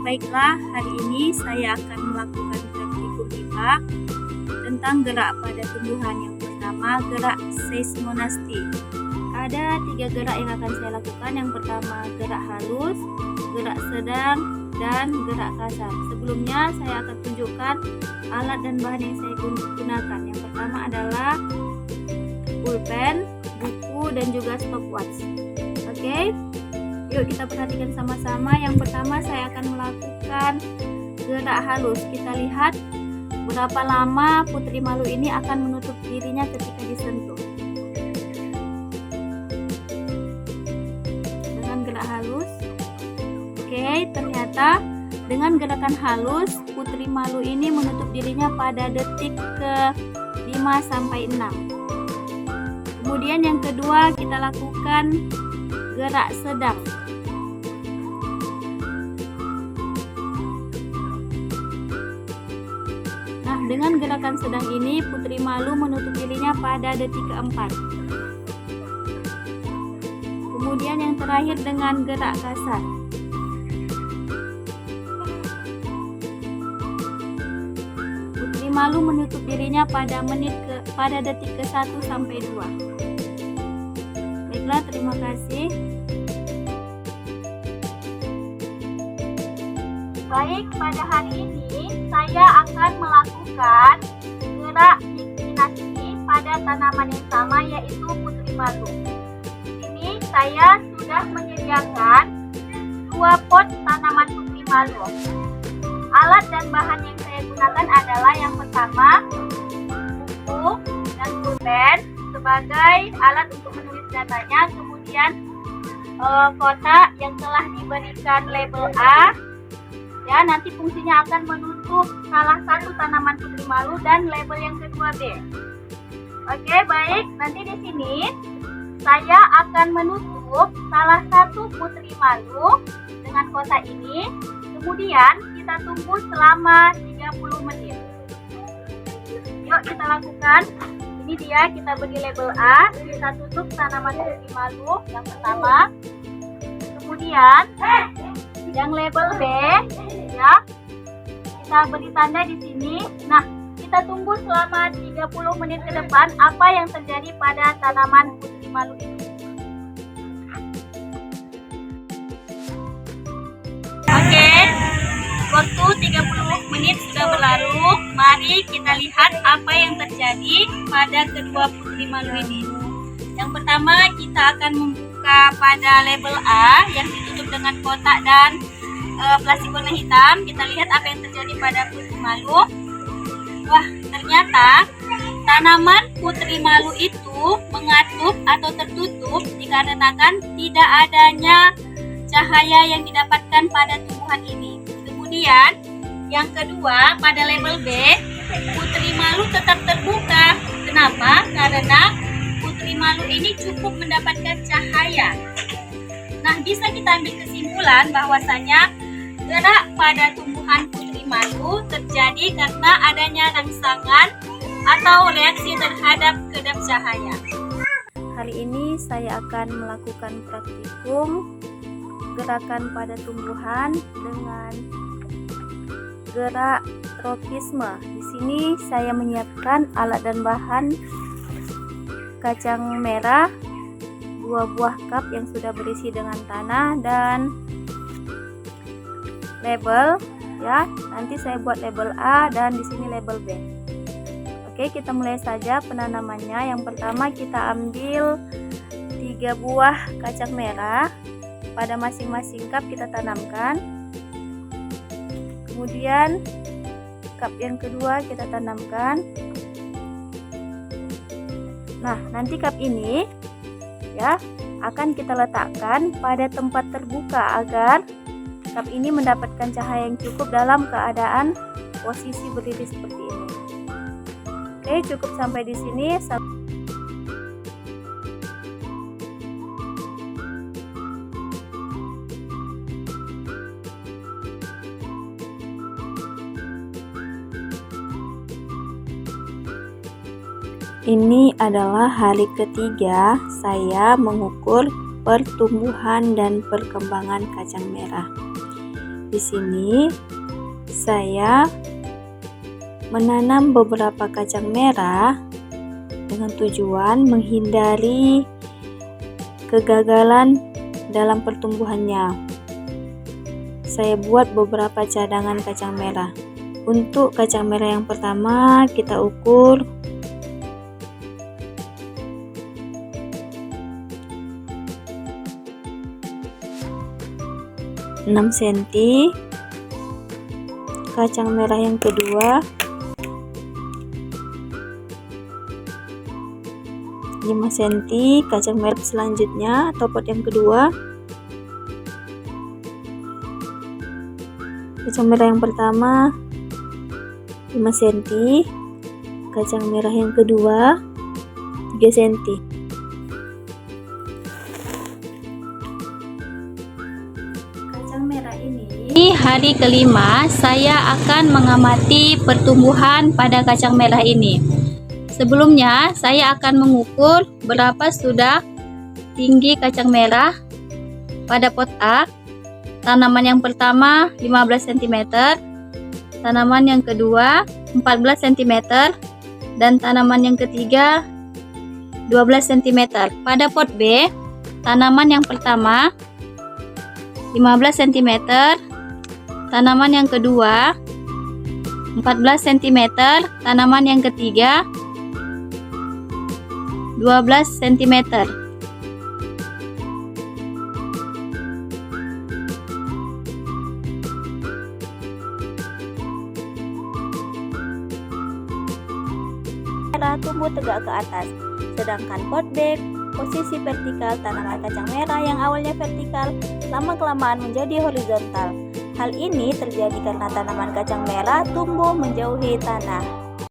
Baiklah, hari ini saya akan melakukan praktikum IPA tentang gerak pada tumbuhan. Yang pertama, gerak seismonasti. Ada 3 gerak yang akan saya lakukan. Yang pertama, gerak halus, gerak sedang, dan gerak kasar. Sebelumnya saya akan tunjukkan alat dan bahan yang saya gunakan. Yang pertama adalah pulpen, buku, dan juga stopwatch. Oke, yuk kita perhatikan sama-sama. Yang pertama saya akan melakukan gerak halus. Kita lihat berapa lama putri malu ini akan menutup dirinya ketika disentuh. Dengan gerak halus. Oke, ternyata dengan gerakan halus putri malu ini menutup dirinya pada detik ke 5 sampai 6. Kemudian yang kedua kita lakukan gerak sedang. Nah, dengan gerakan sedang ini putri malu menutup dirinya pada detik keempat. Kemudian yang terakhir dengan gerak kasar. Putri malu menutup dirinya pada detik ke 1 sampai 2. Baiklah, terima kasih. Baik, pada hari ini saya akan melakukan gerak inseminasi pada tanaman yang sama, yaitu putri malu. Di sini saya sudah menyediakan 2 pot tanaman putri malu. Alat dan bahan yang saya gunakan adalah yang pertama buku dan pulpen sebagai alat untuk menulis datanya, kemudian kotak yang telah diberikan label A. Ya, nanti fungsinya akan menutup salah satu tanaman putri malu, dan label yang kedua B. Oke, baik. Nanti di sini saya akan menutup salah satu putri malu dengan kotak ini. Kemudian kita tunggu selama 30 menit. Yuk kita lakukan. Ini dia, kita beri label A. Kita tutup tanaman putri malu yang pertama. Kemudian yang label B, ya, kita beri tanda di sini. Nah, kita tunggu selama 30 menit ke depan apa yang terjadi pada tanaman putri malu ini. Oke, waktu 30 menit sudah berlalu. Mari kita lihat apa yang terjadi pada kedua putri malu ini. Yang pertama, kita akan membuka pada label A yang ditutup dengan kotak dan plastik warna hitam. Kita lihat apa yang terjadi pada putri malu. Wah, ternyata tanaman putri malu itu mengatup atau tertutup dikarenakan tidak adanya cahaya yang didapatkan pada tumbuhan ini. Kemudian yang kedua, pada label B, putri malu tetap terbuka. Kenapa? Karena putri malu ini cukup mendapatkan cahaya. Nah, bisa kita ambil kesimpulan bahwasanya gerak pada tumbuhan putri malu terjadi karena adanya rangsangan atau reaksi terhadap kedap cahaya. Hari ini saya akan melakukan praktikum gerakan pada tumbuhan dengan gerak tropisme. Di sini saya menyiapkan alat dan bahan: kacang merah, 2 buah cup yang sudah berisi dengan tanah, dan label, ya. Nanti saya buat label A dan di sini label B. Oke, kita mulai saja penanamannya. Yang pertama kita ambil 3 buah kacang merah. Pada masing-masing cup kita tanamkan. Kemudian cup yang kedua kita tanamkan. Nah, nanti cup ini, ya, akan kita letakkan pada tempat terbuka agar cup ini mendapatkan cahaya yang cukup dalam keadaan posisi berdiri seperti ini. Oke, cukup sampai di sini. Ini adalah hari ketiga saya mengukur pertumbuhan dan perkembangan kacang merah. Di sini saya menanam beberapa kacang merah dengan tujuan menghindari kegagalan dalam pertumbuhannya. Saya buat beberapa cadangan kacang merah. Untuk kacang merah yang pertama kita ukur 6 cm. Kacang merah yang kedua 5 cm. Kacang merah selanjutnya atau pot yang kedua, kacang merah yang pertama 5 cm, kacang merah yang kedua 3 cm. Kacang merah ini Di hari kelima, saya akan mengamati pertumbuhan pada kacang merah ini. Sebelumnya, saya akan mengukur berapa sudah tinggi kacang merah pada pot A. Tanaman yang pertama 15 cm, tanaman yang kedua 14 cm, dan tanaman yang ketiga 12 cm. Pada pot B, tanaman yang pertama 15 cm, tanaman yang kedua 14 cm, tanaman yang ketiga 12 cm. merah tumbuh tegak ke atas, sedangkan pot B posisi vertikal. Tanaman kacang merah yang awalnya vertikal lama-kelamaan menjadi horizontal. Hal ini terjadi karena tanaman kacang merah tumbuh menjauhi tanah.